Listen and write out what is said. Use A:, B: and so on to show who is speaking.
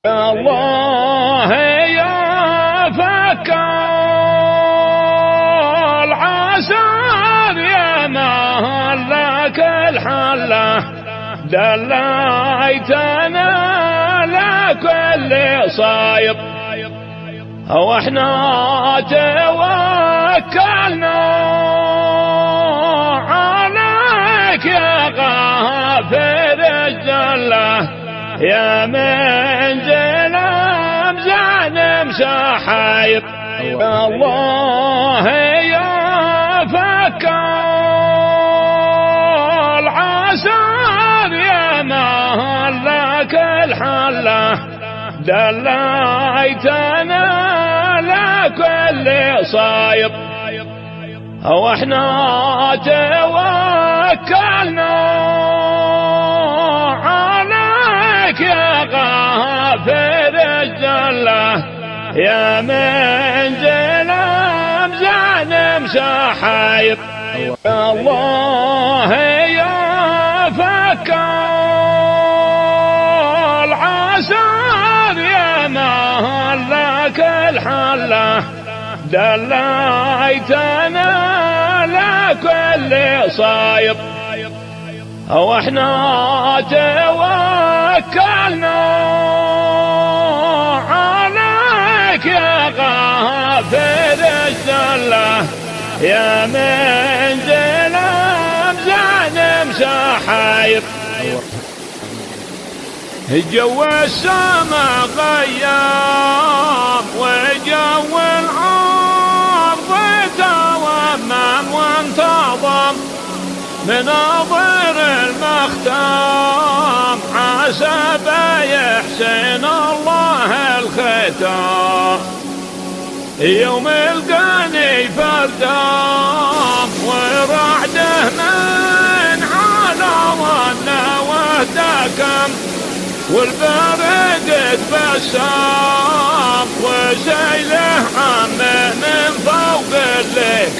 A: يا الله يا فكال عسار يا مهلك الحله دليتنا لكل صايب واحنا توكلنا عليك يا غافر الجله يا منزل امزان مسحايب يا الله يا فكال عسار يا مهلك الحله دليتنا لكل صايب واحنا توكلنا يا غافر الجله يا منزل امزان مسحايب يا الله يا فكال عسار يا مهلك الحله دليتنا لكل صايب واحنا توكلنا عليك يا غافر الجله يا منزل امزان مسحايب جو السما غياب وجو الارض تومم وانتظم مناظر المختام عسى يحسن الله الختام يوم القاني فردام ورعده من على ظنه وهداكم والبرد تبسام وسيله